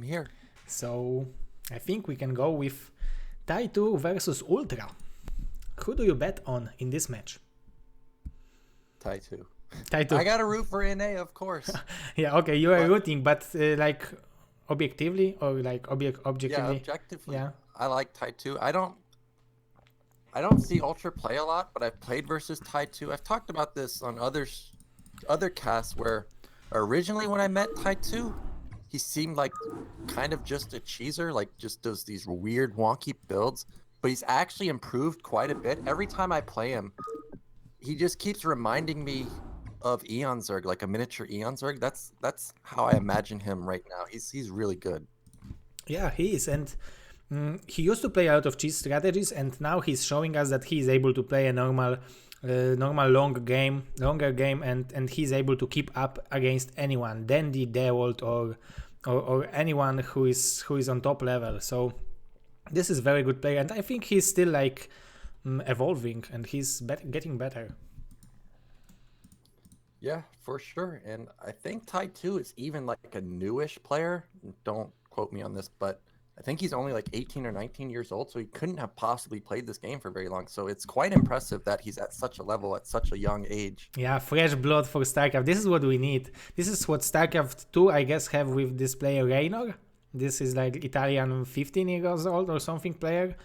here. So I think we can go with Ty2 versus UltrA. Who do you bet on in this match? Ty2. Ty2. I gotta root for NA, of course. Yeah, okay, you are rooting, but like objectively or like objectively? Yeah, objectively. Yeah. I like Ty2. I don't see Ultra play a lot, but I've played versus Ty2. I've talked about this on other casts where originally when I met Ty2, he seemed like kind of just a cheeser, like just does these weird wonky builds, but he's actually improved quite a bit. Every time I play him, he just keeps reminding me of Eon Zerg, like a miniature Eon Zerg. That's how I imagine him right now. He's really good. Yeah, he is, and he used to play a lot of cheese strategies, and now he's showing us that he is able to play a normal longer game, and he's able to keep up against anyone, Dandy, Dewalt, or anyone who is on top level. So this is very good player, and I think he's still like evolving, and he's getting better. Yeah, for sure. And I think Ty2 is even like a newish player. Don't quote me on this, but I think he's only like 18 or 19 years old, so he couldn't have possibly played this game for very long. So it's quite impressive that he's at such a level at such a young age. Yeah, fresh blood for StarCraft. This is what we need. This is what StarCraft 2, I guess, have with this player Raynor. This is like Italian 15 years old or something player.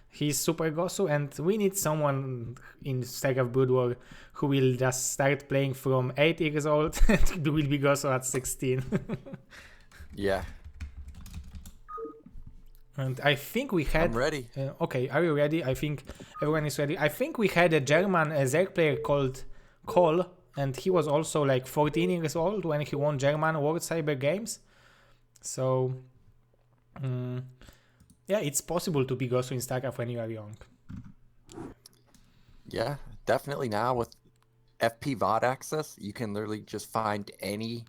He's super gosu, and we need someone in StarCraft Brood War who will just start playing from 8 years old and will be gosu at 16. Yeah. And I think we had... I'm ready. Okay, are you ready? I think everyone is ready. I think we had a German Zerg player called Cole, and he was also like 14 years old when he won German World Cyber Games. So... yeah, it's possible to be gosu in StarCraft when you are young. Yeah, definitely now with FP VOD access, you can literally just find any,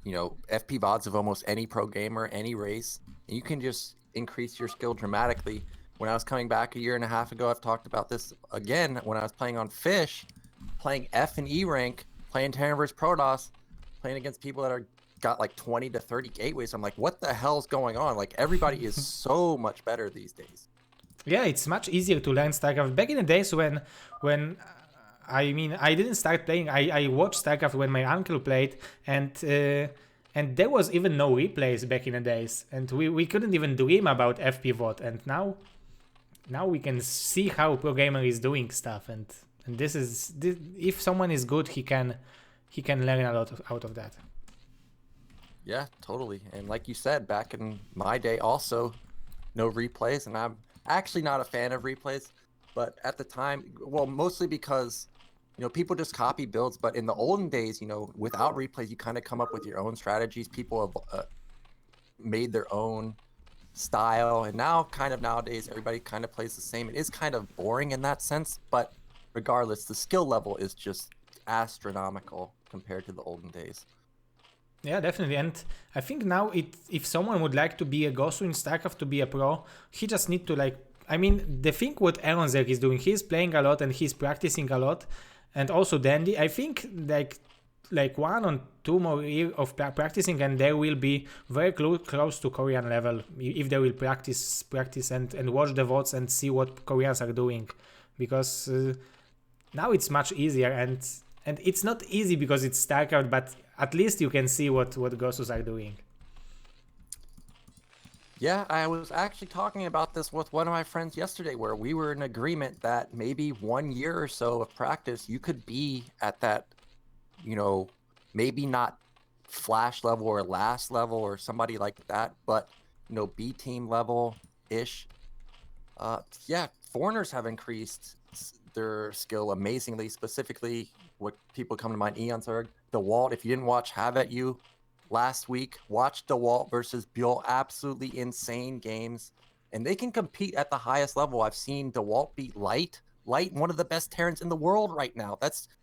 FP VODs of almost any pro gamer, any race, and you can just increase your skill dramatically. When I was coming back a year and a half ago, I've talked about this again, when I was playing on Fish, playing F and E rank, playing Terran vs Protoss, playing against people that got like 20 to 30 gateways. I'm like, what the hell's going on? Like, everybody is so much better these days. Yeah, it's much easier to learn StarCraft. Back in the days when I didn't start playing, I watched StarCraft when my uncle played, and there was even no replays back in the days, and we couldn't even dream about FPVOD, and now we can see how pro gamer is doing stuff, and this if someone is good, he can learn a lot out of that. Yeah, totally. And like you said, back in my day also, no replays, and I'm actually not a fan of replays, but at the time, well, mostly because, people just copy builds, but in the olden days, without replays, you kind of come up with your own strategies. People have made their own style, and now nowadays, everybody kind of plays the same. It is kind of boring in that sense, but regardless, the skill level is just astronomical compared to the olden days. Yeah, definitely. And I think now if someone would like to be a gosu in StarCraft, to be a pro, he just need to the thing what Aaron Zerg is doing, he's playing a lot and he's practicing a lot. And also Dandy, I think like 1 or 2 more years of practicing, and they will be very close to Korean level if they will practice and watch the VODs and see what Koreans are doing. Because now it's much easier, and it's not easy because it's StarCraft, but at least you can see what gosus are doing. Yeah, I was actually talking about this with one of my friends yesterday, where we were in agreement that maybe 1 year or so of practice, you could be at that, maybe not Flash level or last level or somebody like that, but, B team level-ish. Yeah, foreigners have increased their skill amazingly, specifically what people come to mind, Eon Zerg, DeWalt. If you didn't watch Have At You last week, watch DeWalt versus Buell. Absolutely insane games, and they can compete at the highest level. I've seen DeWalt beat Light, one of the best Terrans in the world right now.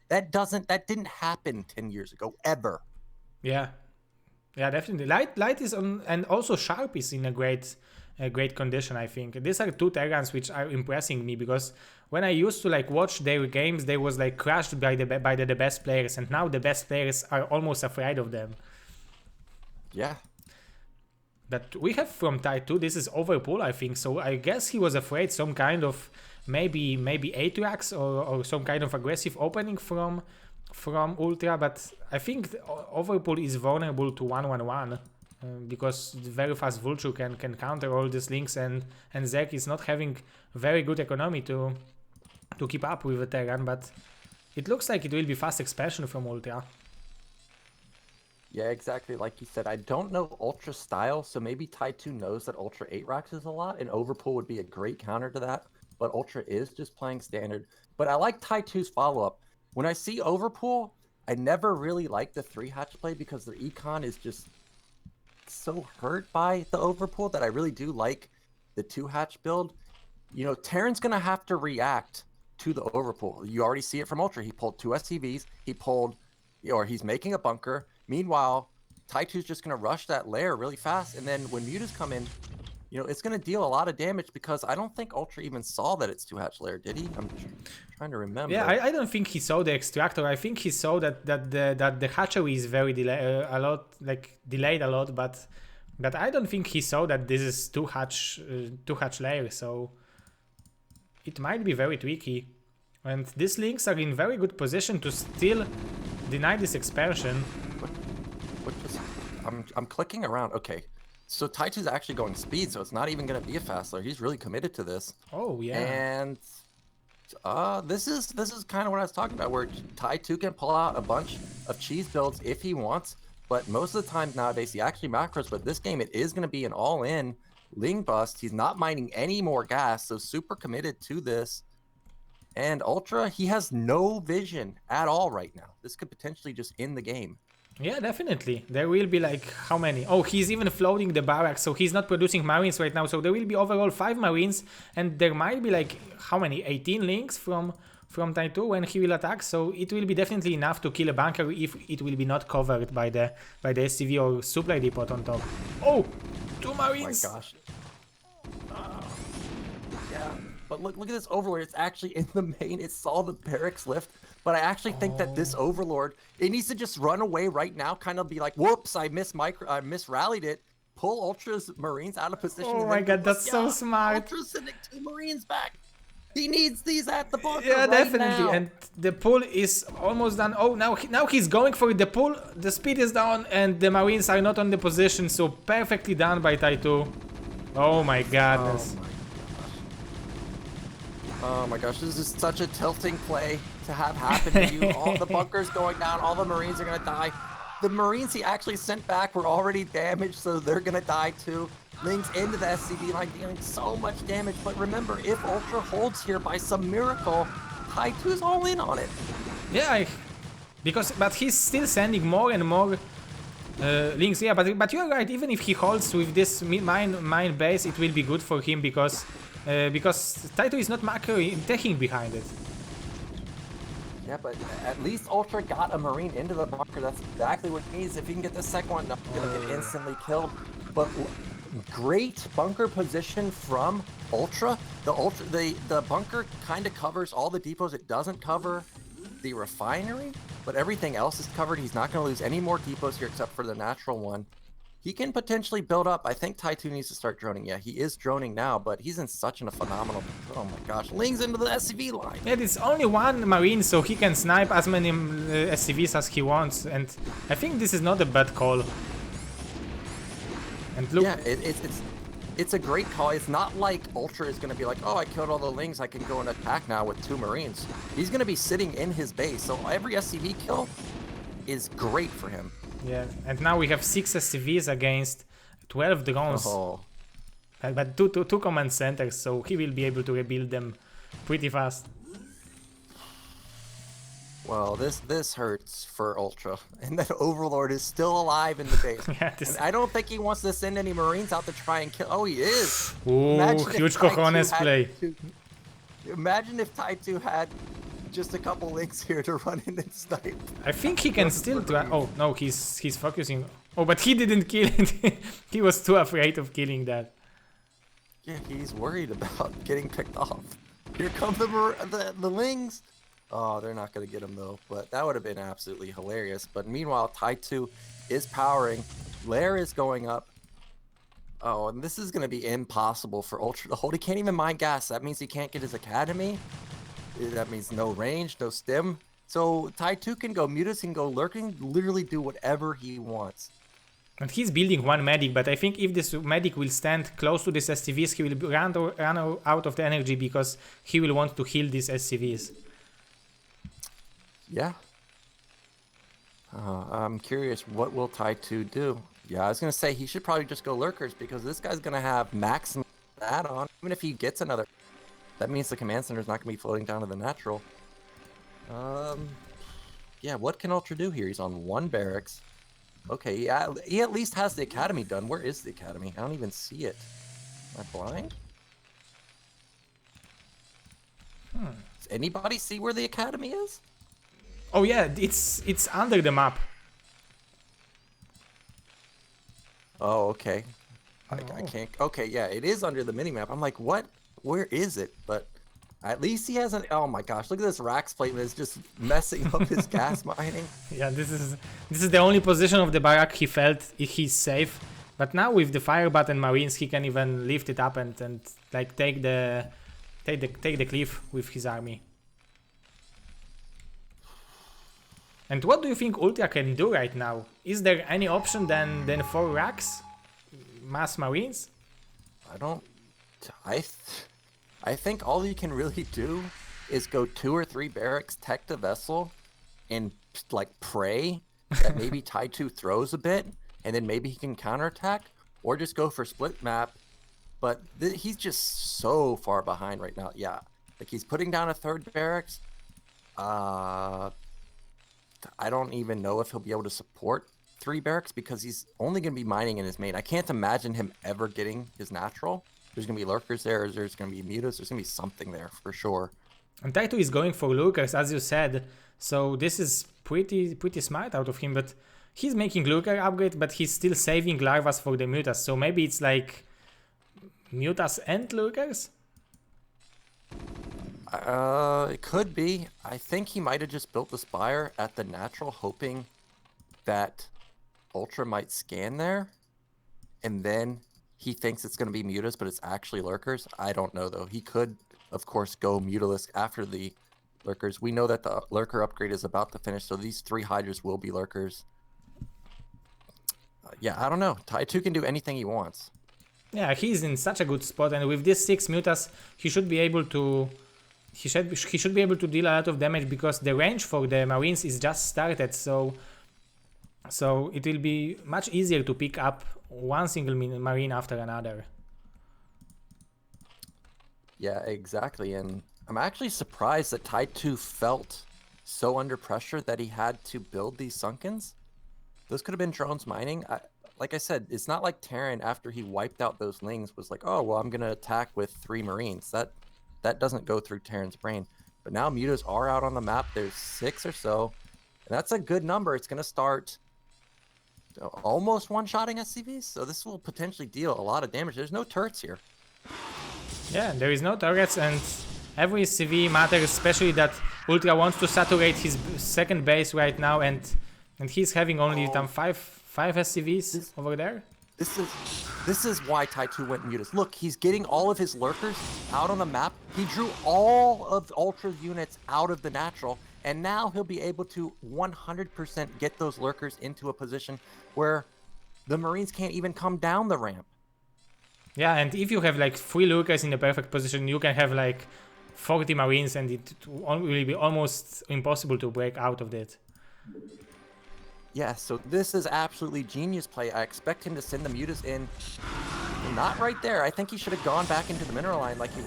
That didn't happen 10 years ago ever. Yeah, definitely. Light is on, and also Sharp is in a great condition. I think these are 2 Terrans which are impressing me, because when I used to watch their games, they was crushed by the best players, and now the best players are almost afraid of them. Yeah. that we have from Ty2, this is overpull, I think. So I guess he was afraid some kind of maybe Aatrox or some kind of aggressive opening from Ultra, but I think overpull is vulnerable to 1-1-1 because the very fast Vulture can counter all these links, and Zek is not having very good economy to keep up with the Terran, but it looks like it will be fast expansion from Ultra. Yeah, exactly. Like you said, I don't know Ultra style, so maybe Ty2 knows that Ultra 8 racks is a lot, and Overpull would be a great counter to that. But Ultra is just playing standard. But I like Ty2's follow-up. When I see Overpull, I never really like the 3-hatch play because their econ is just so hurt by the Overpull that I really do like the 2-hatch build. You know, Terran's going to have to react to the Overpull. You already see it from Ultra. He pulled 2 SCVs. He's making a bunker. Meanwhile, Ty2's just going to rush that lair really fast, and then when mutas come in, you know, it's going to deal a lot of damage because I don't think Ultra even saw that it's 2-hatch lair, did he? I'm trying to remember. Yeah, I don't think he saw the extractor. I think he saw that the hatchery is very delayed a lot, but I don't think he saw that this is 2-hatch layer, so it might be very tricky. And these links are in very good position to still deny this expansion. I'm clicking around. Okay, so Ty2's actually going speed, so it's not even going to be a fast layer. He's really committed to this. Oh yeah. And this is kind of what I was talking about, where Ty2 can pull out a bunch of cheese builds if he wants, but most of the time nowadays he actually macros. But this game, it is going to be an all-in Ling bust. He's not mining any more gas, so super committed to this. And Ultra, he has no vision at all right now. This could potentially just end the game. Yeah, definitely. There will be like, how many? Oh, he's even floating the barracks, so he's not producing Marines right now. So there will be overall 5 Marines, and there might be like, how many? 18 links from Ty2 when he will attack. So it will be definitely enough to kill a bunker if it will be not covered by the SCV or supply depot on top. Oh, 2 Marines! Oh my gosh. Yeah, but look at this Overlord. It's actually in the main. It saw the barracks lift. But I actually think that this Overlord, it needs to just run away right now, kind of be like, whoops, I misrallied it, pull Ultra's Marines out of position. Oh my god, that's so smart. Ultra's sending 2 Marines back. He needs these at the bunker. Yeah, right definitely. Now. And the pull is almost done. Oh, now he's going for it. The pull, the speed is down, and the Marines are not on the position. So perfectly done by Ty2. Oh my goodness. Oh my gosh, this is such a tilting play to have happen to you. All the bunkers going down, all the Marines are gonna die. The Marines he actually sent back were already damaged, so they're gonna die too. Lings into the SCV line dealing so much damage, but remember, if Ultra holds here by some miracle, Ty2's all in on it. Yeah, but he's still sending more and more links. Yeah, but you're right. Even if he holds with this mine base, it will be good for him because Ty2 is not macro teching behind it. Yeah, but at least Ultra got a Marine into the bunker. That's exactly what he needs. If he can get the second one, no, he's gonna get instantly killed. But great bunker position from Ultra. The bunker kind of covers all the depots. It doesn't cover the refinery, but everything else is covered. He's not going to lose any more depots here except for the natural one. He can potentially build up. I think Ty2 needs to start droning. Yeah, he is droning now, but he's in such a phenomenal... Oh my gosh, Ling's into the SCV line. Yeah, it's only 1 Marine, so he can snipe as many SCVs as he wants, and I think this is not a bad call. And look... Yeah, it's a great call. It's not like Ultra is going to be like, oh, I killed all the Lings, I can go and attack now with 2 Marines. He's going to be sitting in his base, so every SCV kill is great for him. Yeah, and now we have 6 SCVs against 12 drones. Oh. But two command centers, so he will be able to rebuild them pretty fast. Well, this hurts for Ultra, and that Overlord is still alive in the base. Yeah, and I don't think he wants to send any Marines out to try and kill. Oh, he is. Ooh, huge cojones play. Imagine if Ty2 had just a couple links here to run in and snipe. I think he can still try. Oh no, he's focusing. Oh, but he didn't kill it. He was too afraid of killing that. Yeah, he's worried about getting picked off. Here come the Lings. Oh, they're not going to get him, though. But that would have been absolutely hilarious. But meanwhile, Ty2 is powering. Lair is going up. Oh, and this is going to be impossible for Ultra to hold. He can't even mine gas. That means he can't get his academy. That means no range, no stim. So Ty2 can go Mutas, can go Lurking, literally do whatever he wants. And he's building one medic, but I think if this medic will stand close to these SCVs, he will run out of the energy because he will want to heal these SCVs. Yeah. I'm curious, what will Ty2 do? Yeah, I was going to say he should probably just go Lurkers because this guy's going to have maximum add-on. Even if he gets another, that means the command center is not going to be floating down to the natural. Yeah, what can Ultra do here? He's on 1 barracks. Okay, yeah, he at least has the academy done. Where is the academy? I don't even see it. Am I blind? Does anybody see where the academy is? Oh yeah, it's under the map. Oh, okay. I can't. Okay, yeah, it is under the minimap. I'm like, what? Where is it? But at least he has an. Oh my gosh, look at this Rax plate. It's just messing up his gas mining. Yeah, this is the only position of the barrack he felt he's safe. But now with the Firebat and Marines, he can even lift it up and like take the cliff with his army. And what do you think Ultra can do right now? Is there any option than 4 racks? Mass Marines? I think all you can really do is go 2 or 3 barracks, tech the vessel, and like pray that maybe Ty2 throws a bit, and then maybe he can counterattack, or just go for split map. But he's just so far behind right now. Yeah, like he's putting down a 3rd barracks. I don't even know if he'll be able to support 3 barracks because he's only going to be mining in his main. I can't imagine him ever getting his natural. There's going to be lurkers there. There's going to be mutas. There's going to be something there for sure. And Ty2 is going for lurkers, as you said. So this is pretty smart out of him. But he's making lurker upgrade, but he's still saving larvas for the mutas. So maybe it's like mutas and lurkers? It could be. I think he might have just built the Spire at the natural, hoping that Ultra might scan there, and then he thinks it's going to be mutas, but it's actually lurkers. I don't know, though. He could, of course, go mutalist after the lurkers. We know that the lurker upgrade is about to finish, so these 3 hydras will be lurkers. Yeah, I don't know. Ty2 can do anything he wants. Yeah, he's in such a good spot, and with these 6 mutas, he should be able to... He should be able to deal a lot of damage because the range for the Marines is just started, so it will be much easier to pick up one single Marine after another. Yeah, exactly, and I'm actually surprised that Ty2 felt so under pressure that he had to build these Sunkens. Those could have been drones mining. Like I said, it's not like Terran, after he wiped out those Lings, was like, oh, well, I'm going to attack with 3 Marines. That doesn't go through Terran's brain. But now mutas are out on the map. There's 6 or so. And that's a good number. It's going to start almost one-shotting SCVs. So this will potentially deal a lot of damage. There's no turrets here. Yeah, there is no targets, and every CV matters, especially that Ultra wants to saturate his 2nd base right now, and he's having only 5 SCVs over there. This is why Ty2 went mutas. Look, he's getting all of his lurkers out on the map. He drew all of Ultra's units out of the natural, and now he'll be able to 100% get those lurkers into a position where the Marines can't even come down the ramp. Yeah, and if you have like 3 lurkers in the perfect position, you can have like 40 Marines, and it will be almost impossible to break out of that. Yeah, so this is absolutely genius play. I expect him to send the mutas in. Not right there. I think he should have gone back into the mineral line like he...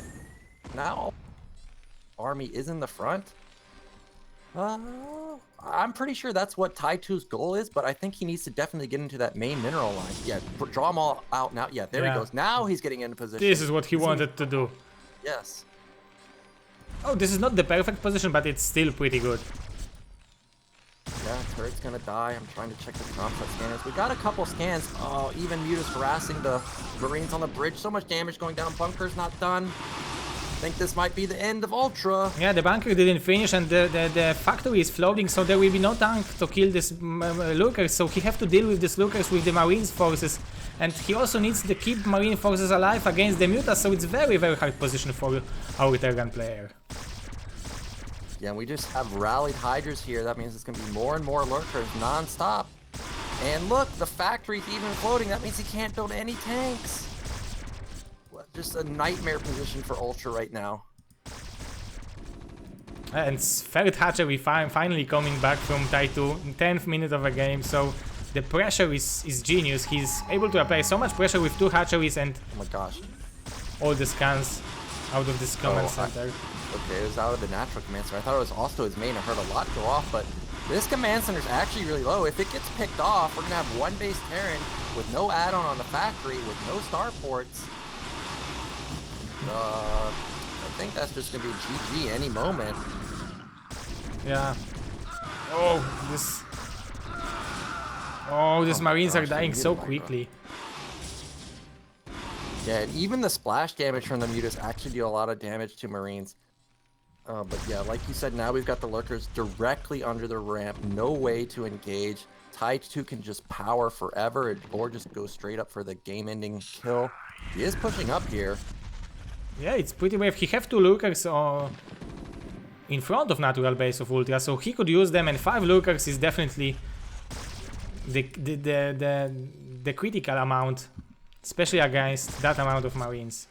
Now, army is in the front. I'm pretty sure that's what Ty2's goal is, but I think he needs to definitely get into that main mineral line. Yeah, draw them all out now. Yeah, there he goes. Now he's getting into position. This is what he wanted to do. Yes. Oh, this is not the perfect position, but it's still pretty good. Yeah, turret's gonna die. I'm trying to check the complex scanners. We got a couple scans. Oh, even mutas harassing the Marines on the bridge. So much damage going down. Bunker's not done. think this might be the end of Ultra. Yeah, the bunker didn't finish and the factory is floating, so there will be no tank to kill this lurkers, so he have to deal with these lurkers with the Marines forces. And he also needs to keep Marine forces alive against the Mutas, so it's very, very hard position for our Terran player. Yeah, and we just have rallied Hydras here. That means it's going to be more and more lurkers non-stop. And look, the factory's even floating. That means he can't build any tanks. Just a nightmare position for Ultra right now. And third hatchery finally coming back from Ty2 in 10th minute of a game, so the pressure is genius. He's able to apply so much pressure with 2 hatcheries and oh my gosh, all the scans out of this command center. Okay, it was out of the natural command center. I thought it was also his main. I heard a lot go off, but this command center is actually really low. If it gets picked off, we're going to have one base Terran with no add-on on the factory, with no starports. I think that's just going to be GG any moment. Yeah. Oh, these Marines are dying so quickly. Yeah, and even the splash damage from the Mutas actually do a lot of damage to Marines. But yeah, like you said, now we've got the lurkers directly under the ramp. No way to engage. Ty2 can just power forever or just go straight up for the game-ending kill. He is pushing up here. Yeah, it's pretty brave. He have 2 lurkers in front of natural base of Ultra, so he could use them, and 5 lurkers is definitely the critical amount, especially against that amount of Marines.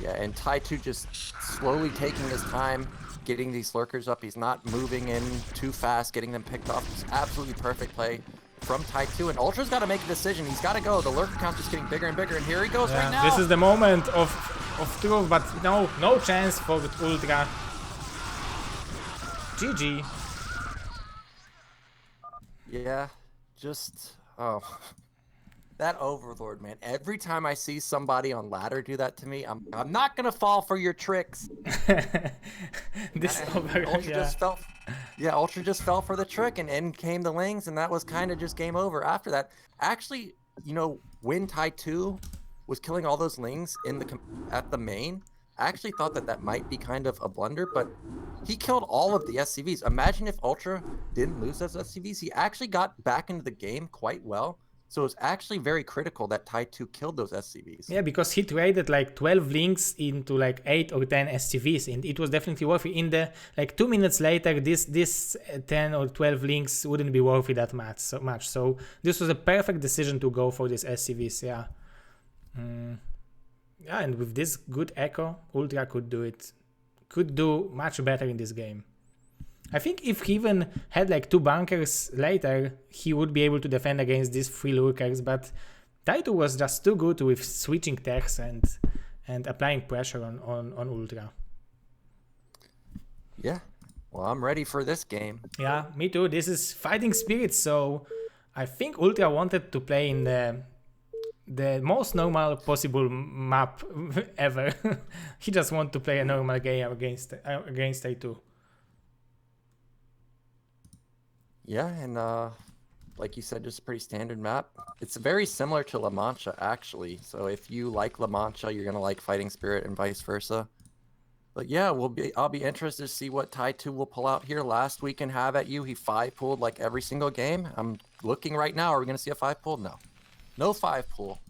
Yeah, and Ty2 just slowly taking his time getting these lurkers up. He's not moving in too fast, getting them picked off. Just absolutely perfect play from Ty2, and Ultra's got to make a decision. He's got to go. The lurker count's just getting bigger and bigger, and here he goes right now. This is the moment of truth, but no chance for Ultra. GG. Yeah, just that Overlord, man. Every time I see somebody on ladder do that to me, I'm not gonna fall for your tricks. Ultra just fell for the trick, and in came the Lings, and that was kind of just game over after that. Actually, you know, when Ty2 was killing all those Lings at the main, I actually thought that might be kind of a blunder, but he killed all of the SCVs. Imagine if Ultra didn't lose those SCVs. He actually got back into the game quite well. So it's actually very critical that Ty2 killed those SCVs. Yeah, because he traded like 12 links into like 8 or 10 SCVs, and it was definitely worth it. In the like 2 minutes later, this 10 or 12 links wouldn't be worth it that much. So this was a perfect decision to go for these SCVs. Yeah. Yeah, and with this good echo, Ultra could do it. Could do much better in this game. I think if he even had like 2 bunkers later, he would be able to defend against these 3 lurkers, but Ty2 was just too good with switching techs and applying pressure on Ultra. Yeah, well, I'm ready for this game. Yeah, me too. This is Fighting Spirits, so I think Ultra wanted to play in the most normal possible map ever. He just wanted to play a normal game against Ty2. Yeah, and like you said, just a pretty standard map. It's very similar to La Mancha, actually. So if you like La Mancha, you're gonna like Fighting Spirit and vice versa. But yeah, I'll be interested to see what Ty2 will pull out here. Last week in Have At You, he 5-pulled like every single game. I'm looking right now. Are we gonna see a 5-pull? No 5-pull.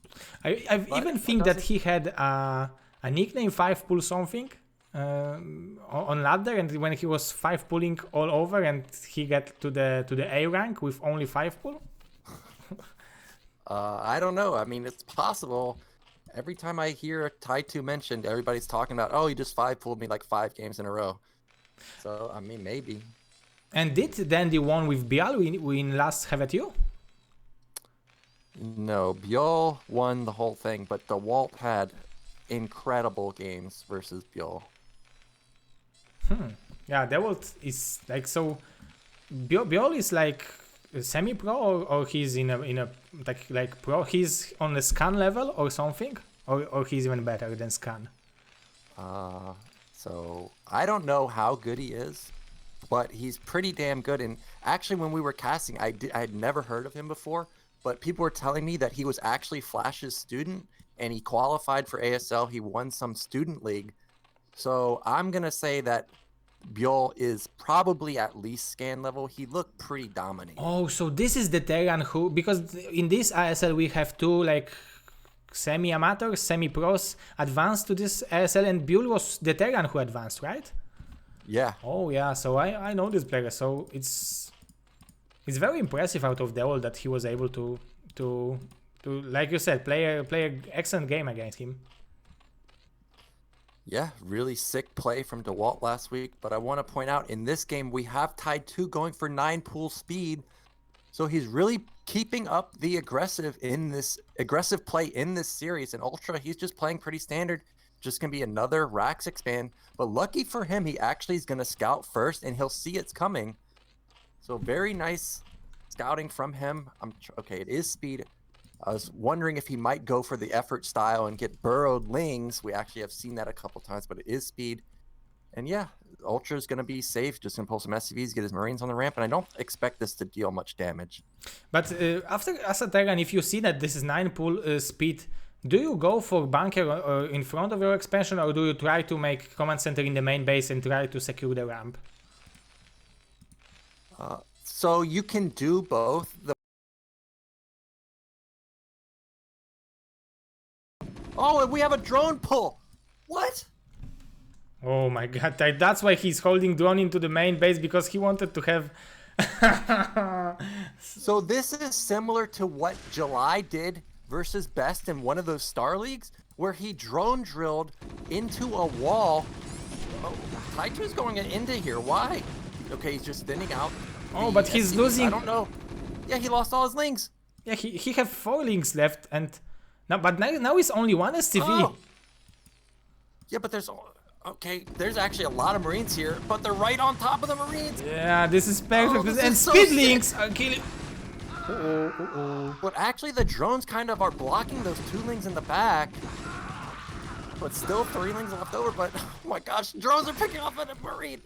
I even think that he had a nickname 5-pull something. On ladder, and when he was 5-pulling all over, and he got to the A rank with only 5-pull. I don't know. I mean, it's possible. Every time I hear Ty2 mentioned, everybody's talking about, oh, he just 5-pulled me like 5 games in a row. So I mean, maybe. And did Dandy won with Bial in last Have At You? No, Bial won the whole thing, but DeWalt had incredible games versus Bial. Yeah, DeWalt is like, so Bial is like semi-pro, or he's in a like pro. He's on the scan level or something, or he's even better than scan. So I don't know how good he is, but he's pretty damn good. And actually, when we were casting, I had never heard of him before, but people were telling me that he was actually Flash's student, and he qualified for ASL. He won some student league. So I'm going to say that Bjol is probably at least scan level. He looked pretty dominant. Oh, so this is the Terran who, because in this ISL we have two like semi-amateurs, semi-pros advanced to this ISL, and Buell was the Terran who advanced, right? Yeah. Oh yeah, so I know this player, so it's very impressive out of the all that he was able to like you said, play a excellent game against him. Yeah, really sick play from DeWalt last week. But I want to point out in this game, we have Ty2 going for 9 pool speed. So he's really keeping up the aggressive play in this series. And UltrA, he's just playing pretty standard. Just going to be another Rax expand. But lucky for him, he actually is going to scout first and he'll see it's coming. So very nice scouting from him. Okay, it is speed. I was wondering if he might go for the effort style and get burrowed lings. We actually have seen that a couple times, but it is speed. And yeah, UltrA is going to be safe. Just going to pull some SCVs, get his Marines on the ramp, and I don't expect this to deal much damage. But after as a Terran, if you see that this is 9 pool speed, do you go for bunker in front of your expansion, or do you try to make command center in the main base and try to secure the ramp? So you can do both. Oh, and we have a drone pull. What? Oh my god, that's why he's holding drone into the main base, because he wanted to have... So this is similar to what July did versus Best in one of those Star Leagues, where he drone drilled into a wall. Oh, Ty2 is going into here. Why? Okay, he's just thinning out. Oh, but he's SCVs. losing... I don't know. Yeah, he lost all his lings. Yeah, he have 4 links left, and... Now it's only 1 SCV. Oh. Yeah, but there's... Okay, there's actually a lot of Marines here, but they're right on top of the Marines. Yeah, this is perfect. This and is so speed sick. links are killing... But actually, the drones kind of are blocking those 2 lings in the back. But still 3 lings left over, but oh my gosh, drones are picking off at a Marine.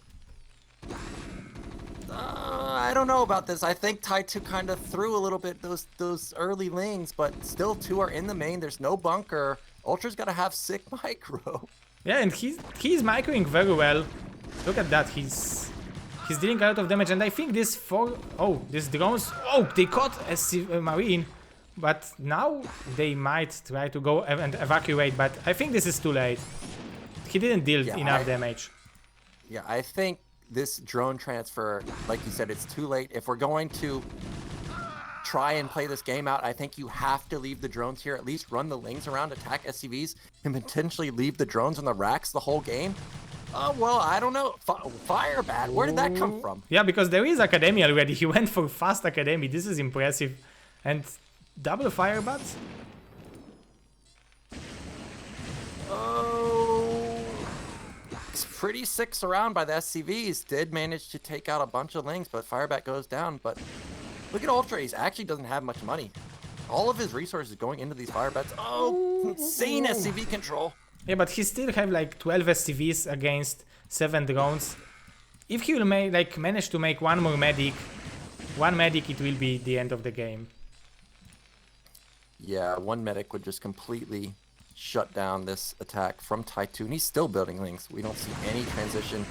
I don't know about this. I think Ty2 kind of threw a little bit those early lings, but still 2 are in the main. There's no bunker. UltrA's got to have sick micro. Yeah, and he's microing very well. Look at that. He's dealing a lot of damage, and I think these drones. Oh, they caught a Marine, but now they might try to go and evacuate. But I think this is too late. He didn't deal enough damage. Yeah, I think this drone transfer, like you said, it's too late. If we're going to try and play this game out, I think you have to leave the drones here, at least run the lings around, attack SCVs, and potentially leave the drones on the racks the whole game. Well, I don't know. Firebat, where did that come from? Yeah, because there is Academy already. He went for fast Academy. This is impressive. And double Firebats? Oh, it's pretty sick surround by the SCVs. Did manage to take out a bunch of lings, but Firebat goes down. But look at UltrA. He actually doesn't have much money. All of his resources going into these Firebats. Oh, insane SCV control. Yeah, but he still have like 12 SCVs against 7 drones. If he will manage to make one medic, it will be the end of the game. Yeah, 1 medic would just completely shut down this attack from Ty2, and he's still building links. We don't see any transition.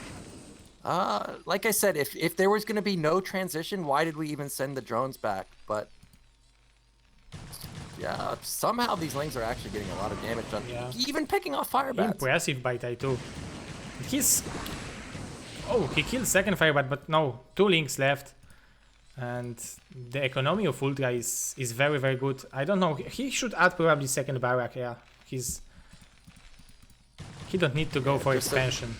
Like I said, if there was going to be no transition, why did we even send the drones back? But yeah, somehow these lings are actually getting a lot of damage done. Yeah. Even picking off Firebats. Impressive by Ty2. He killed second Firebat, but no, 2 links left. And the economy of UltrA is very, very good. I don't know, he should add probably second barrack, yeah. He don't need to go for expansion.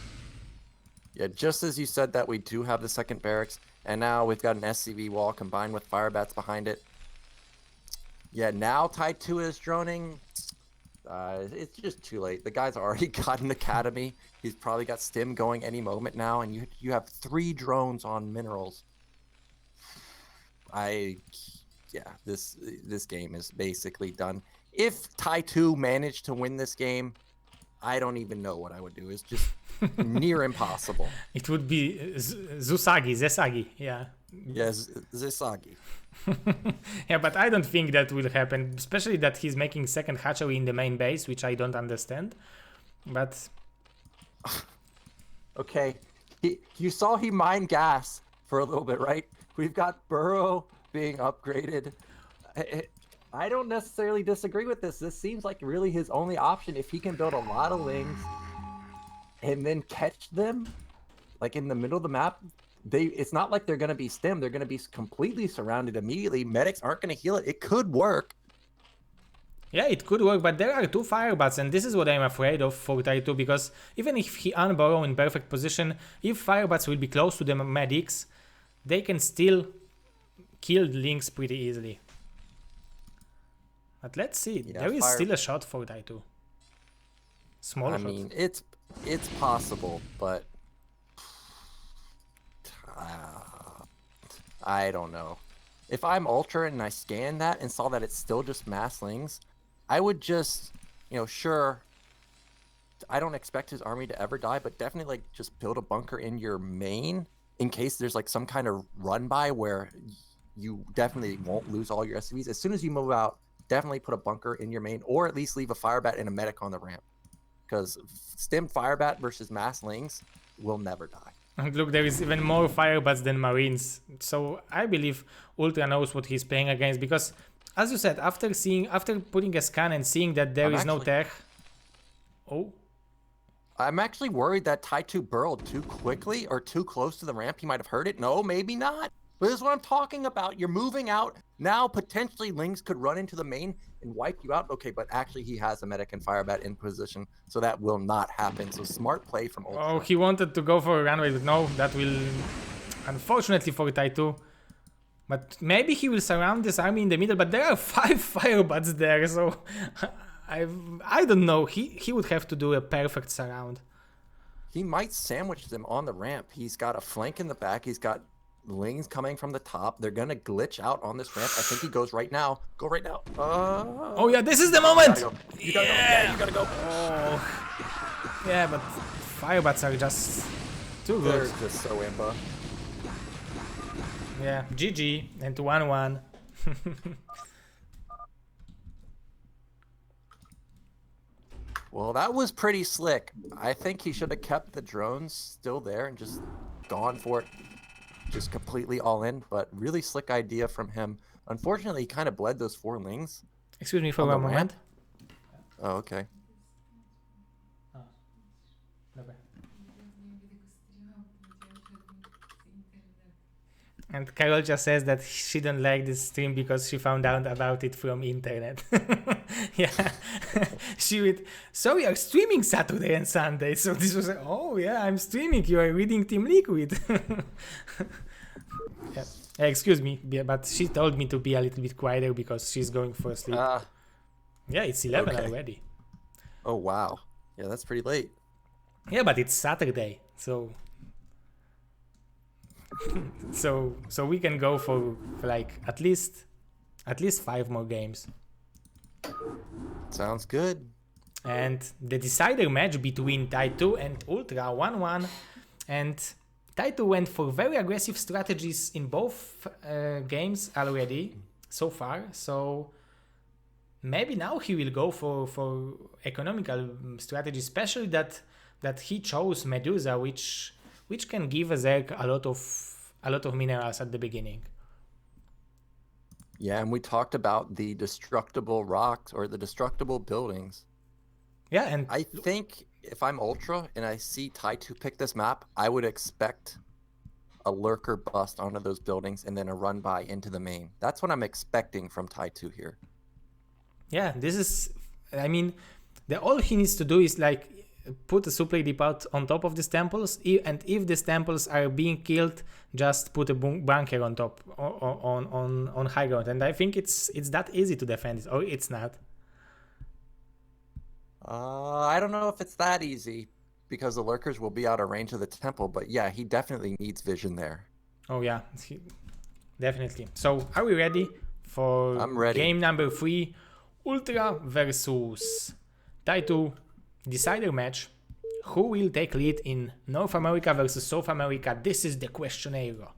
Yeah, just as you said that, we do have the second barracks, and now we've got an SCV wall combined with Firebats behind it. Yeah, now Ty2 is droning. It's just too late. The guy's already got an academy. He's probably got stim going any moment now, and you have 3 drones on minerals. This game is basically done. If Ty2 managed to win this game, I don't even know what I would do. It's just near impossible. It would be Zesagi, yeah. Yes, Zisagi. Yeah, but I don't think that will happen, especially that he's making second hatchery in the main base, which I don't understand. But okay, you saw he mined gas for a little bit, right? We've got Burrow being upgraded. I don't necessarily disagree with this. This seems like really his only option if he can build a lot of lings and then catch them like in the middle of the map. It's not like they're going to be stemmed. They're going to be completely surrounded immediately. Medics aren't going to heal it. It could work. yeah, it could work, but there are two firebats, and this is what I'm afraid of for Ty2, because even if he unburrow in perfect position, if firebats will be close to the medics, they can still kill the links pretty easily. But let's see. Yeah, there is still a shot for Ty2. Small shot. I mean, it's possible, but I don't know. If I'm Ultra and I scan that and saw that it's still just masslings, I would just, sure, I don't expect his army to ever die, but definitely like just build a bunker in your main in case there's like some kind of run by where you definitely won't lose all your SCVs. As soon as you move out, definitely put a bunker in your main, or at least leave a firebat and a medic on the ramp, because stemmed firebat versus masslings will never die. And look, there is even more firebats than marines. So I believe Ultra knows what he's playing against, because as you said, after putting a scan and seeing that there is no tech. Oh. I'm actually worried that Ty2 burrowed too quickly or too close to the ramp. He might have heard it. No, maybe not. But this is what I'm talking about. You're moving out. Now potentially Lings could run into the main and wipe you out. Okay, but actually he has a medic and firebat in position, so that will not happen. So smart play from Ultra. Oh, he wanted to go for a runway, but no, that will, unfortunately for Ty2. But maybe he will surround this army in the middle, but there are 5 firebats there, so I don't know. He would have to do a perfect surround. He might sandwich them on the ramp. He's got a flank in the back. He's got Lings coming from the top. They're gonna glitch out on this ramp. I think he goes right now. Go right now. Oh yeah, this is the moment. You gotta go. Yeah, you gotta go. Oh. Yeah, but firebats are just too good. They're just so imba. Yeah, GG and 1-1. Well, that was pretty slick. I think he should have kept the drones still there and just gone for it. Just completely all in, but really slick idea from him. Unfortunately, he kind of bled those 4 Lings. Excuse me for one moment. Oh, okay. And Carol just says that she don't like this stream because she found out about it from internet. Yeah, she would. So we are streaming Saturday and Sunday. So this was like, oh yeah, I'm streaming. You are reading Team Liquid. Yeah. Excuse me, but she told me to be a little bit quieter because she's going for sleep. Yeah, it's 11 already. Oh wow, yeah, that's pretty late. Yeah, but it's Saturday, so. So we can go for like at least 5 more games. Sounds good. And the decider match between Ty2 and UltrA 1-1, and Ty2 went for very aggressive strategies in both games already so far. So maybe now he will go for economical strategy, especially that he chose Medusa, which can give a Zerg a lot of minerals at the beginning. Yeah, and we talked about the destructible rocks or the destructible buildings. Yeah, and I think if I'm Ultra and I see Ty2 pick this map, I would expect a lurker bust onto those buildings and then a run by into the main. That's what I'm expecting from Ty2 here. Yeah, this is, I mean, all he needs to do is like put a supply depot on top of these temples, and if these temples are being killed, just put a bunker on top on high ground. And I think it's that easy to defend it, or it's not. I don't know if it's that easy because the lurkers will be out of range of the temple, but yeah, he definitely needs vision there. Oh yeah, definitely. So are we ready for game number 3? UltrA versus Ty2 decider match Who will take lead in North America versus South America? This is the questionnaire.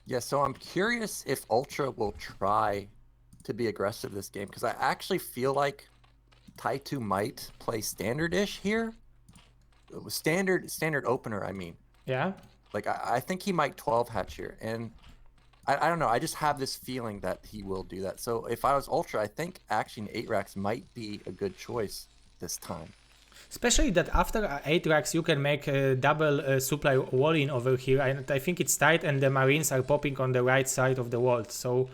Yeah, so I'm curious if Ultra will try to be aggressive this game, because I actually feel like Ty2 might play standard-ish here. Standard opener, I mean. Yeah. Like, I think he might 12 hatch here, and I don't know. I just have this feeling that he will do that. So if I was Ultra, I think actually 8 racks might be a good choice this time. Especially that after 8 racks you can make a double supply wall-in over here, and I think it's tight and the Marines are popping on the right side of the wall, so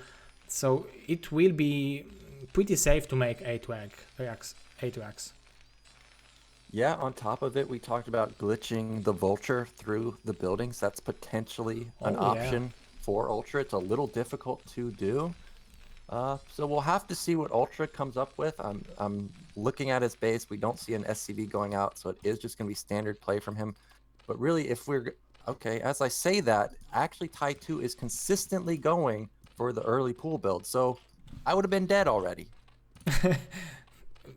it will be pretty safe to make 8 racks. Yeah, on top of it, we talked about glitching the Vulture through the buildings. That's potentially an option for Ultra. It's a little difficult to do. So we'll have to see what Ultra comes up with. I'm looking at his base. We don't see an SCV going out, so it is just going to be standard play from him. But really, if we're... Okay, as I say that, actually Ty2 is consistently going for the early pool build. So I would have been dead already.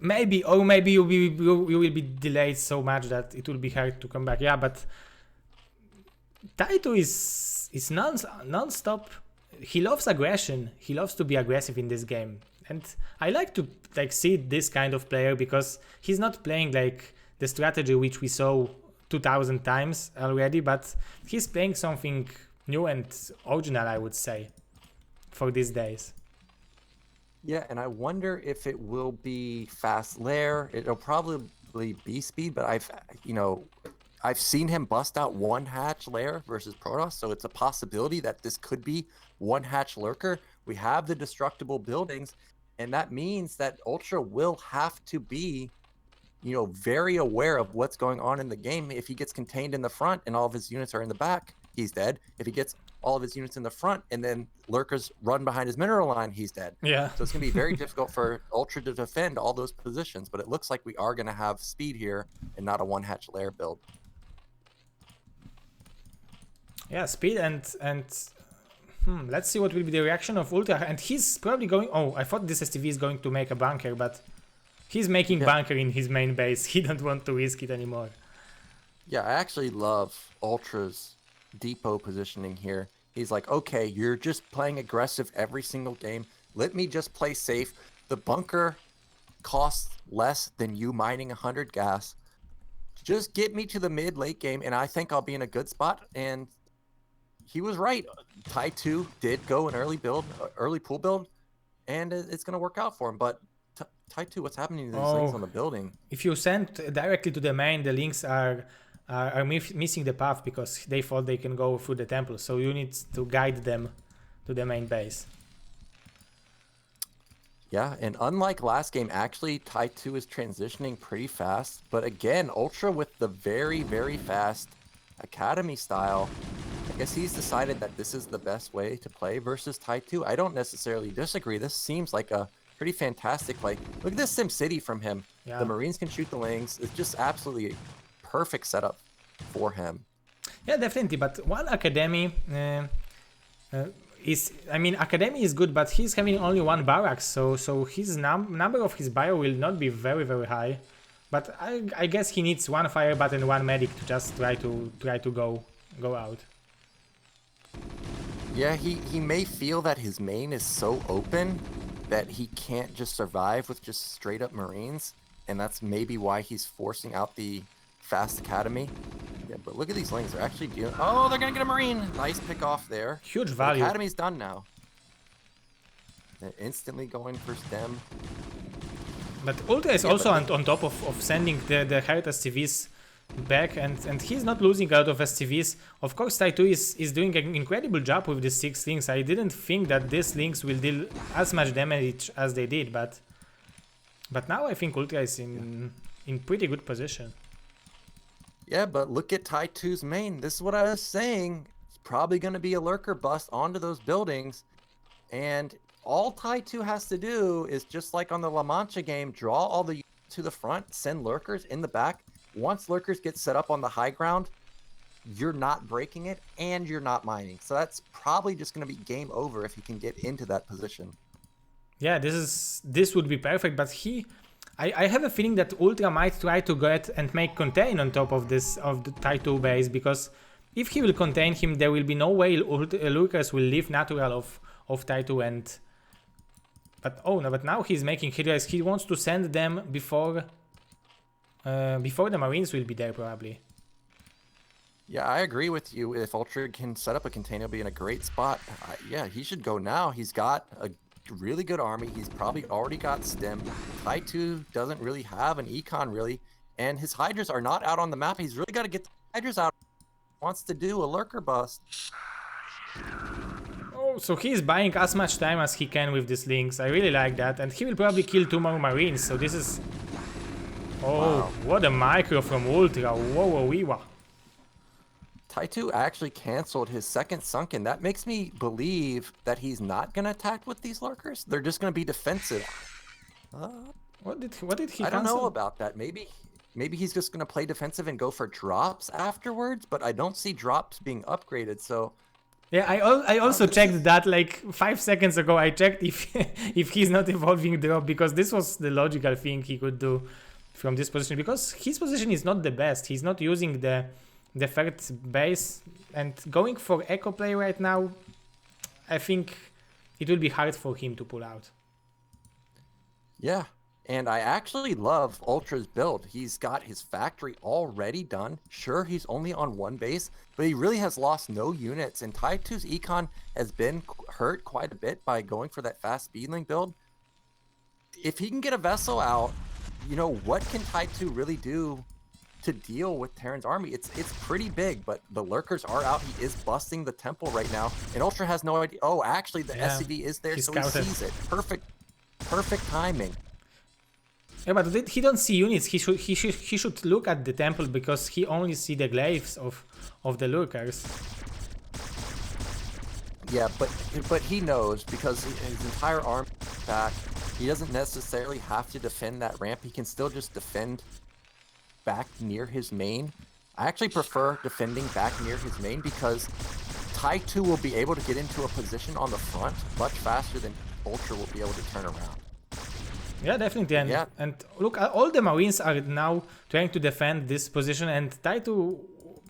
Maybe, or maybe you will be delayed so much that it will be hard to come back. Yeah, but Ty2 is non-stop. He loves aggression. He loves to be aggressive in this game, and I like to see this kind of player because he's not playing like the strategy which we saw 2,000 times already, but he's playing something new and original, I would say, for these days. Yeah, and I wonder if it will be fast lair. It'll probably be speed, but I've seen him bust out 1 hatch lair versus Protoss, so it's a possibility that this could be 1 hatch lurker. We have the destructible buildings, and that means that Ultra will have to be, very aware of what's going on in the game. If he gets contained in the front and all of his units are in the back, he's dead. If he gets all of his units in the front and then lurkers run behind his mineral line, he's dead. Yeah. So it's going to be very difficult for Ultra to defend all those positions, but it looks like we are going to have speed here and not a 1 hatch lair build. Yeah, speed and let's see what will be the reaction of Ultra. And he's probably going... Oh, I thought this STV is going to make a bunker, but he's making bunker in his main base. He don't want to risk it anymore. Yeah, I actually love Ultra's depot positioning here. He's like, okay, you're just playing aggressive every single game. Let me just play safe. The bunker costs less than you mining 100 gas. Just get me to the mid-late game, and I think I'll be in a good spot. And he was right. Ty2 did go an early pool build, and it's going to work out for him. But Ty2, what's happening to these links on the building? If you send directly to the main, the links are missing the path because they thought they can go through the temple. So you need to guide them to the main base. Yeah, and unlike last game, actually, Ty2 is transitioning pretty fast. But again, Ultra with the very, very fast Academy style, I guess he's decided that this is the best way to play versus Ty2. I don't necessarily disagree. This seems like a pretty fantastic play. Look at this SimCity from him. Yeah. The Marines can shoot the lings. It's just absolutely perfect setup for him. Yeah, definitely. But one Academy Academy is good, but he's having only 1 barracks, so his number of his bio will not be very, very high. But I guess he needs 1 fire bot and 1 medic to just try to go out. Yeah, he may feel that his main is so open that he can't just survive with just straight up Marines, and that's maybe why he's forcing out the fast Academy. Yeah, but look at these lanes. They're actually dealing... Oh, they're gonna get a Marine! Nice pick off there. Huge value. The Academy's done now. They're instantly going for stem. But Ultra is also on top of sending the Heritage CVs back, and he's not losing out of SCVs. Of course, Ty2 is doing an incredible job with the 6 links. I didn't think that these links will deal as much damage as they did, but now I think Ultra is in pretty good position. Yeah, but look at Ty2's main. This is what I was saying. It's probably going to be a lurker bust onto those buildings, and all Ty2 has to do is, just like on the La Mancha game, draw all the to the front, send lurkers in the back. Once lurkers get set up on the high ground, you're not breaking it and you're not mining. So that's probably just going to be game over if he can get into that position. Yeah, this would be perfect, but I have a feeling that Ultra might try to get and make contain on top of this, of the Ty2 base, because if he will contain him, there will be no way Lurkers will leave natural of Ty2 and... But oh no, but now he's making Hydras. He wants to send them before the Marines will be there probably. Yeah, I agree with you. If Ultra can set up a container, he'll be in a great spot. Yeah, he should go now. He's got a really good army. He's probably already got stem. Ty2 doesn't really have an econ really, and his Hydras are not out on the map. He's really got to get the Hydras out. He wants to do a lurker bust. Oh, so he's buying as much time as he can with these links. I really like that, and he will probably kill 2 more Marines. So this is... Oh, wow. What a micro from Ultra. Whoa, whoa, wee, wah. Ty2 actually canceled his second sunken. That makes me believe that he's not going to attack with these lurkers. They're just going to be defensive. What did he I don't cancel? know about that. Maybe he's just going to play defensive and go for drops afterwards, but I don't see drops being upgraded, so... Yeah, I also checked that like 5 seconds ago. I checked if he's not evolving drop, because this was the logical thing he could do from this position, because his position is not the best. He's not using the third base, and going for echo play right now, I think it will be hard for him to pull out. Yeah, and I actually love Ultra's build. He's got his factory already done. Sure, he's only on 1 base, but he really has lost no units, and Ty2's econ has been hurt quite a bit by going for that fast speedling build. If he can get a vessel out, you know, what can Ty2 really do to deal with Terran's army? It's pretty big, but the lurkers are out. He is busting the temple right now, and Ultra has no idea. Oh, actually, the SCV is there, so he sees it. Perfect timing. Yeah, but he don't see units. He should look at the temple, because he only see the glaives of the lurkers. Yeah, but he knows, because his entire army is back. He doesn't necessarily have to defend that ramp. He can still just defend back near his main. I actually prefer defending back near his main, because Ty2 will be able to get into a position on the front much faster than Ultra will be able to turn around. Yeah, definitely. And, yeah. And look, all the Marines are now trying to defend this position, and Ty2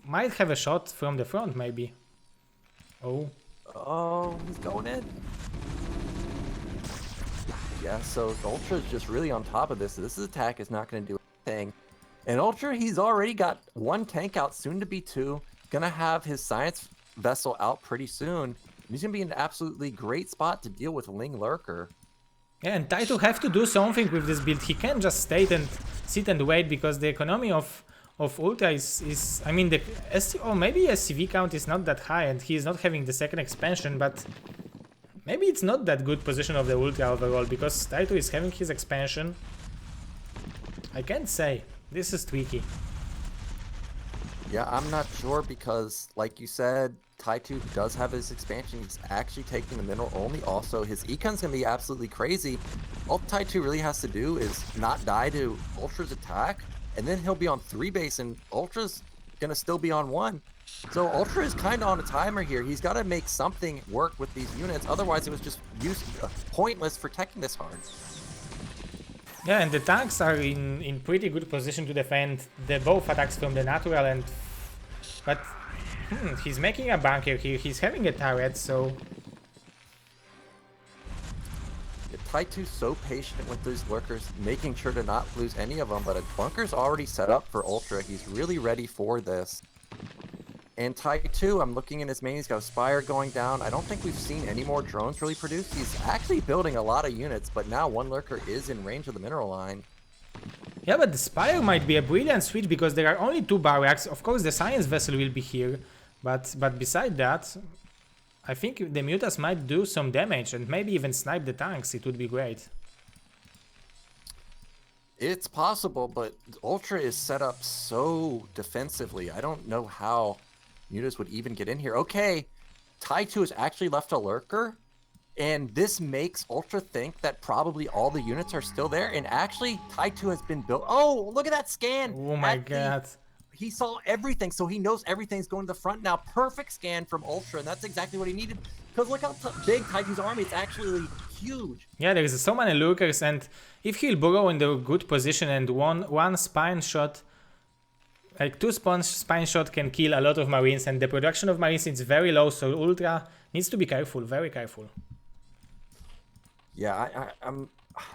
might have a shot from the front, maybe. Oh, he's going in. Yeah, so Ultra is just really on top of this. This attack is not going to do anything. And Ultra, he's already got 1 tank out, soon to be 2. Gonna have his science vessel out pretty soon. He's gonna be in an absolutely great spot to deal with Ling Lurker. Yeah, and Ty2 have to do something with this build. He can't just stay and sit and wait, because the economy of Ultra is I mean, the maybe SCV count is not that high, and he is not having the second expansion, but maybe it's not that good position of the Ultra overall, because Ty2 is having his expansion. I can't say. This is tricky. Yeah, I'm not sure, because like you said, Ty2 does have his expansion. He's actually taking the mineral only. Also, his econ's gonna be absolutely crazy. All Ty2 really has to do is not die to Ultra's attack, and then he'll be on 3 base, and Ultra's gonna still be on 1. So Ultra is kind of on a timer here. He's got to make something work with these units. Otherwise, it was just pointless for teching this hard. Yeah, and the tanks are in pretty good position to defend the both attacks from the natural, and but he's making a bunker here. He's having a turret, so Ty2's so patient with these lurkers, making sure to not lose any of them, but a bunker's already set up for Ultra. He's really ready for this. And Ty2, I'm looking in his main, he's got a Spire going down. I don't think we've seen any more drones really produced. He's actually building a lot of units, but now 1 lurker is in range of the mineral line. Yeah, but the Spire might be a brilliant switch, because there are only 2 barracks. Of course, the science vessel will be here, but beside that, I think the Mutas might do some damage and maybe even snipe the tanks. It would be great. It's possible, but Ultra is set up so defensively. I don't know how Mutas would even get in here. Okay, Ty2 has actually left a lurker, and this makes Ultra think that probably all the units are still there, and actually Ty2 has been built. Oh, look at that scan! Oh my god. he saw everything, so he knows everything's going to the front now. Perfect scan from Ultra, and that's exactly what he needed. Because look how big Ty2's army, it's actually huge. Yeah, there's so many lurkers, and if he'll burrow in the good position and one spine shot, like 2 spine shot can kill a lot of Marines, and the production of Marines is very low, so Ultra needs to be careful, very careful. Yeah,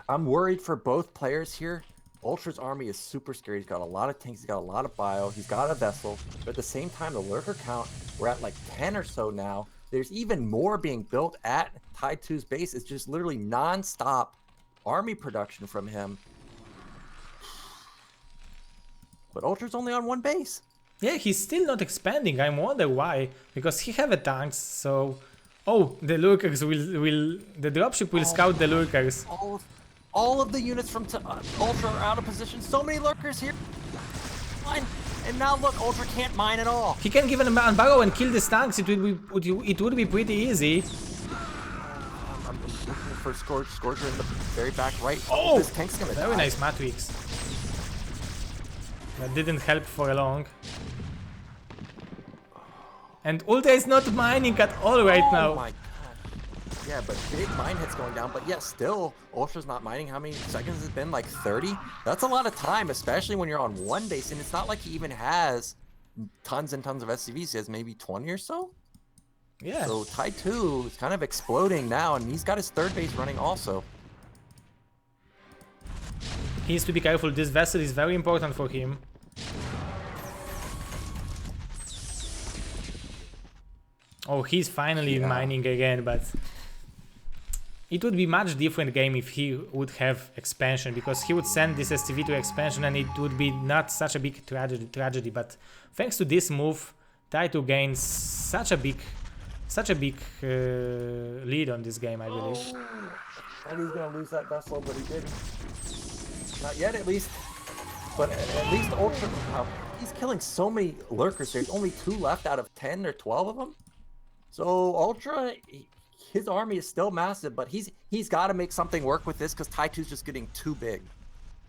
I'm worried for both players here. Ultra's army is super scary. He's got a lot of tanks, he's got a lot of bio, he's got a vessel, but at the same time, the lurker count, we're at like 10 or so now. There's even more being built at Ty2's base. It's just literally non-stop army production from him. But Ultra's only on 1 base. Yeah, he's still not expanding. I wonder why. Because he have a tanks, so... Oh, the lurkers will... The dropship will scout the lurkers. All of the units from Ultra are out of position. So many lurkers here. Fine. And now look, Ultra can't mine at all. He can give an barrow and kill the tanks. It would be pretty easy. I'm looking for Scorcher in the very back right. Oh, this tank's gonna very die. nice Matrix. That didn't help for long. And Ultra is not mining at all right now. Oh my god. Yeah, but big mine hits going down. But yeah, still, Ultra's not mining. How many seconds has it been? Like 30? That's a lot of time, especially when you're on 1 base. And it's not like he even has tons and tons of SCVs. He has maybe 20 or so. Yeah. So Ty2 is kind of exploding now, and he's got his 3rd base running also. He needs to be careful. This vessel is very important for him. Oh, he's finally mining again, but it would be much different game if he would have expansion, because he would send this STV to expansion and it would be not such a big tragedy. But thanks to this move, Ty2 gains such a big lead on this game, I believe. And he's gonna lose that vessel, but he didn't. Not yet, at least. But at least Ultra, he's killing so many lurkers. There's only 2 left out of 10 or 12 of them. So Ultra, his army is still massive, but he's got to make something work with this because Ty2's just getting too big.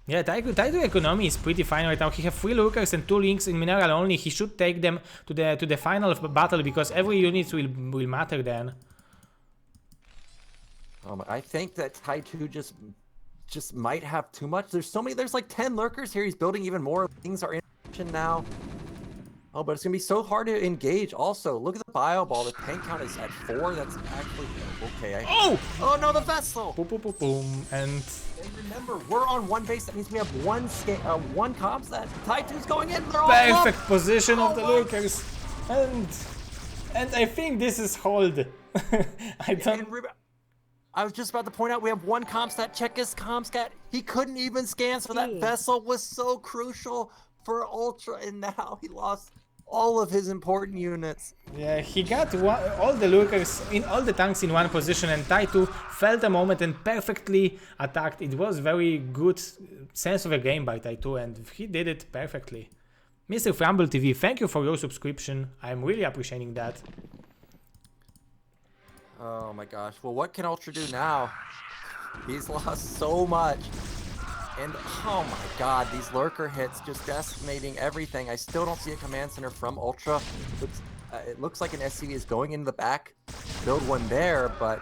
Yeah, Ty2 economy is pretty fine right now. He have 3 lurkers and 2 links in mineral only. He should take them to the final battle because every unit will matter then. I think that Ty2 just might have too much. There's like 10 lurkers here. He's building even more. Things are in action now. Oh, but it's gonna be so hard to engage. Also, look at the bio ball. The tank count is at 4. That's actually okay. Oh no, the vessel. Boom, boom, boom, boom. And remember, we're on 1 base. That means we have one comp set. Ty2's going in. They're all perfect position of the lurkers. And I think this is hold. I was just about to point out we have 1 comp stat. Check his comp stat. He couldn't even scan, so that vessel was so crucial for Ultra, and now he lost all of his important units. Yeah, he got all the lurkers in all the tanks in 1 position, and Ty2 felt a moment and perfectly attacked. It was very good sense of a game by Ty2, and he did it perfectly. Mr. Framble TV, thank you for your subscription. I'm really appreciating that. Oh my gosh. Well, what can Ultra do now? He's lost so much. And oh my god, these lurker hits just decimating everything. I still don't see a command center from Ultra. It looks like an SCV is going into the back. Build one there, but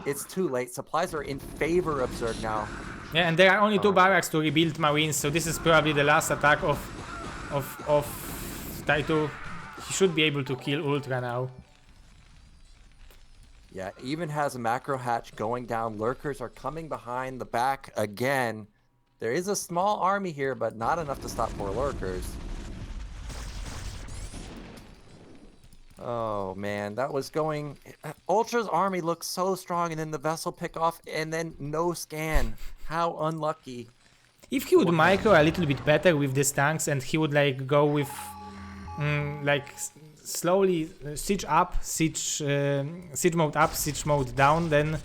it's too late. Supplies are in favor of Zerg now. Yeah, and there are only 2 barracks to rebuild Marines, so this is probably the last attack of Ty2. He should be able to kill Ultra now. Yeah, even has a macro hatch going down. Lurkers are coming behind the back again. There is a small army here, but not enough to stop 4 lurkers. Oh man, that was going... Ultra's army looks so strong, and then the vessel pick off, and then no scan. How unlucky. If he would micro a little bit better with these tanks, and he would like go with like slowly siege up, siege mode up, siege mode down, then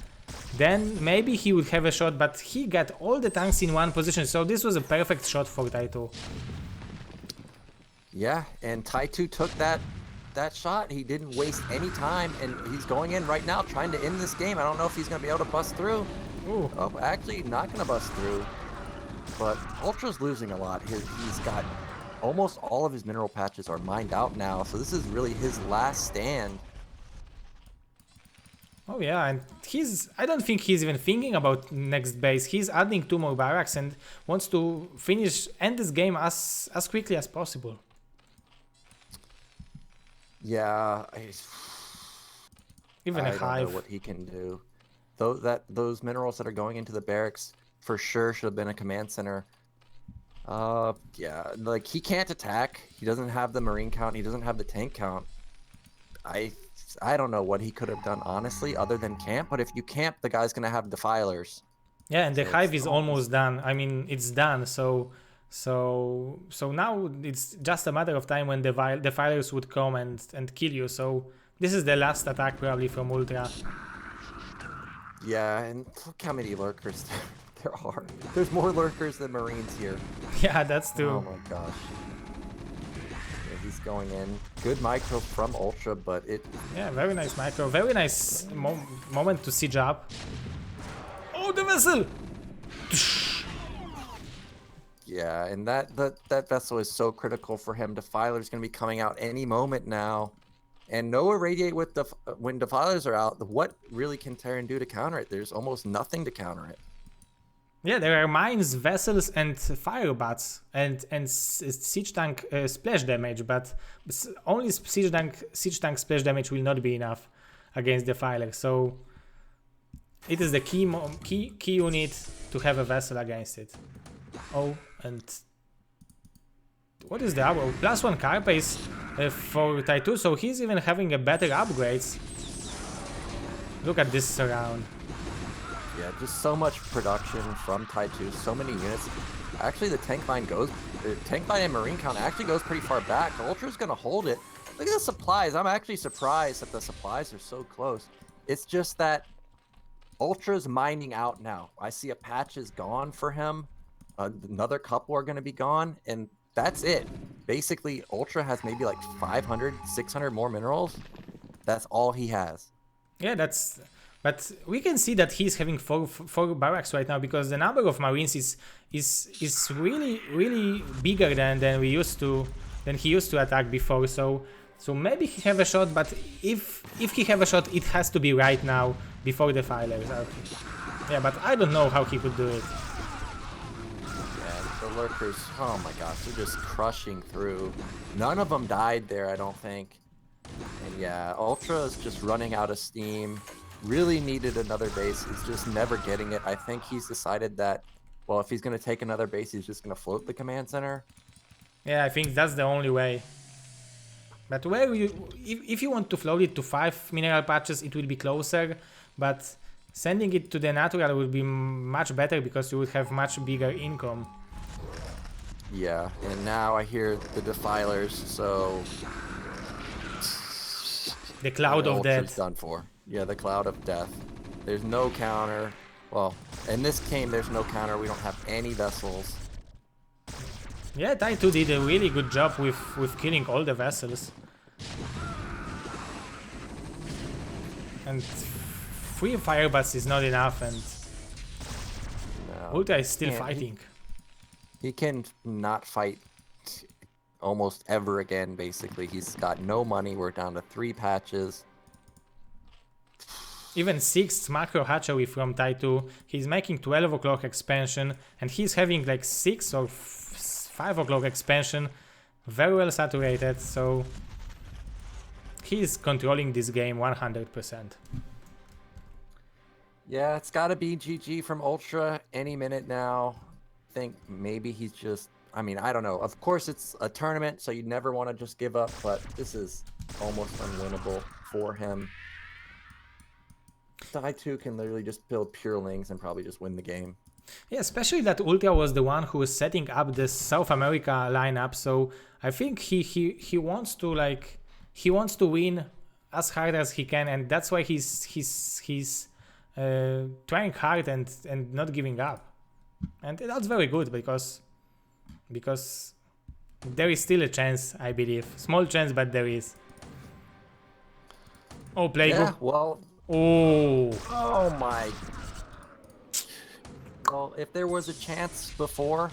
maybe he would have a shot, but he got all the tanks in 1 position, so this was a perfect shot for Ty2. Yeah, and Ty2 took that shot. He didn't waste any time, and he's going in right now trying to end this game. I don't know if he's going to be able to bust through. Ooh. Oh, actually not going to bust through. But Ultra's losing a lot. He's got almost all of his mineral patches are mined out now, so this is really his last stand. Oh yeah, and I don't think he's even thinking about next base. He's adding 2 more barracks and wants to end this game as quickly as possible. Yeah, Even a I don't know hive. what he can do. Those minerals that are going into the barracks for sure should have been a command center. Yeah, like he can't attack. He doesn't have the marine count. He doesn't have the tank count. I don't know what he could have done honestly, other than camp. But if you camp, the guy's gonna have defilers. Yeah, and the So hive it's is almost done. I mean, it's done. So now it's just a matter of time when the defilers would come and kill you. So this is the last attack probably from Ultra. Yeah, and look how many lurkers there are. There's more lurkers than marines here. Yeah, that's true. Oh my gosh. Yeah, he's going in. Good micro from Ultra, but it... Yeah, very nice micro. Very nice moment to siege up. Oh, the vessel! Yeah, and that vessel is so critical for him. Defiler's going to be coming out any moment now. And no irradiate with when defilers are out. What really can Terran do to counter it? There's almost nothing to counter it. Yeah, there are mines, vessels, and firebots, and siege tank splash damage, but only siege tank splash damage will not be enough against defiler. So it is the key unit to have a vessel against it. Oh, and what is the arrow? +1 car pace for Ty2, so he's even having a better upgrades. Look at this surround. Yeah, just so much production from Ty2, so many units. Actually, the tank line and marine count actually goes pretty far back. Ultra's gonna hold it. Look at the supplies. I'm actually surprised that the supplies are so close. It's just that Ultra's mining out now. I see a patch is gone for him. Another couple are gonna be gone, and that's it. Basically, Ultra has maybe like 500, 600 more minerals. That's all he has. Yeah, but we can see that he's having four barracks right now because the number of marines is really bigger than he used to attack before. So maybe he have a shot, but if he have a shot, it has to be right now before the filers. Yeah, but I don't know how he could do it. The lurkers, oh my gosh, they're just crushing through. None of them died there, I don't think. And yeah, Ultra is just running out of steam. Really needed another base. He's just never getting it. I think he's decided that, well, if he's going to take another base, he's just going to float the command center. Yeah, I think that's the only way. But if you want to float it to 5 mineral patches, it will be closer. But sending it to the natural will be much better because you would have much bigger income. Yeah, and now I hear the defilers, so the cloud of death. Done for. Yeah, the cloud of death. There's no counter. Well, in this game, there's no counter. We don't have any vessels. Yeah, Ty2 did a really good job with killing all the vessels. And 3 firebats is not enough, and Ultra is still fighting. He can not fight almost ever again, basically. He's got no money. We're down to 3 patches. Even 6th macro hatchery from Ty2. He's making 12 o'clock expansion, and he's having like 6 or 5 o'clock expansion. Very well saturated, so he's controlling this game 100%. Yeah, it's got to be GG from Ultra any minute now. I think maybe he's just, I mean, I don't know. Of course, it's a tournament, so you never want to just give up, but this is almost unwinnable for him. Ty2 can literally just build purelings and probably just win the game. Yeah, especially that Ultra was the one who was setting up the South America lineup, so I think he wants to win as hard as he can, and that's why he's trying hard and not giving up. And that's very good because there is still a chance, I believe. Small chance, but there is. Oh, play Yeah, go. well. Oh my. Well, if there was a chance before,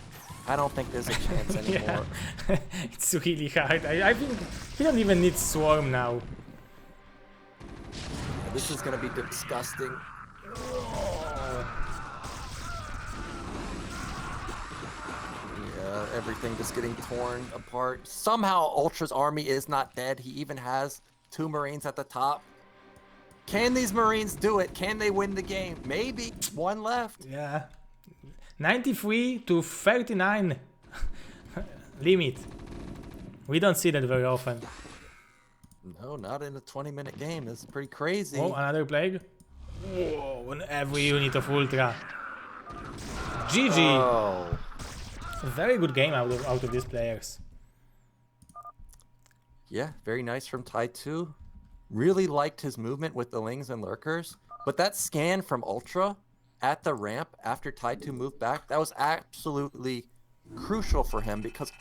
I don't think there's a chance anymore. Yeah. It's really hard. I think he don't even need Swarm now. This is gonna be disgusting. Yeah, everything just getting torn apart. Somehow Ultra's army is not dead. He even has 2 Marines at the top. Can these Marines do it? Can they win the game? Maybe. 1 left. Yeah. 93 to 39 limit. We don't see that very often. No, not in a 20-minute game. This is pretty crazy. Oh, another plague. Whoa, on every unit of Ultra. GG. Oh. Very good game out of these players. Yeah, very nice from Ty2. Really liked his movement with the Lings and Lurkers. But that scan from Ultra at the ramp after Ty2 moved back, that was absolutely crucial for him because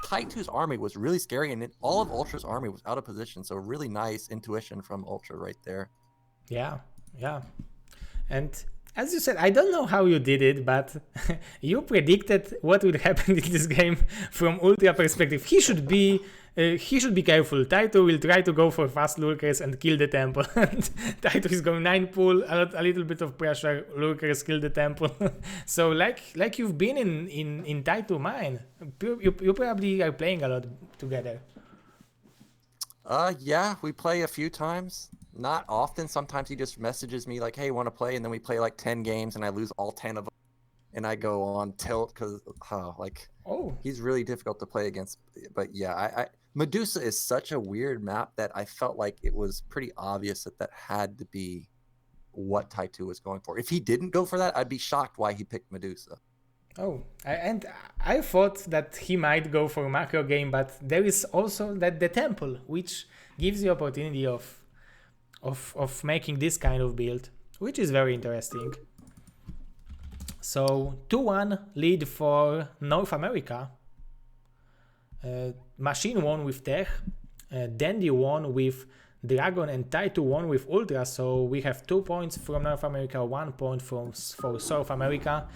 Ty2's army was really scary and all of Ultra's army was out of position. So really nice intuition from Ultra right there. Yeah, yeah. And as you said, I don't know how you did it, but you predicted what would happen in this game from Ultra perspective. He should be careful. Ty2 will try to go for fast lurkers and kill the temple. Ty2 is going 9 pull, a little bit of pressure, lurkers kill the temple. So like you've been in Ty2 mine, you probably are playing a lot together. Yeah, we play a few times. Not often. Sometimes he just messages me like, hey, want to play? And then we play like 10 games and I lose all 10 of them. And I go on tilt because he's really difficult to play against. But yeah, Medusa is such a weird map that I felt like it was pretty obvious that had to be what Ty2 was going for. If he didn't go for that, I'd be shocked why he picked Medusa. Oh, and I thought that he might go for a macro game, but there is also the temple, which gives you opportunity of making this kind of build, which is very interesting. So 2-1 lead for North America. Machine won with Tech, Dandy won with Dragon, and Ty2 won with Ultra. So we have 2 points from North America, 1 point for South America.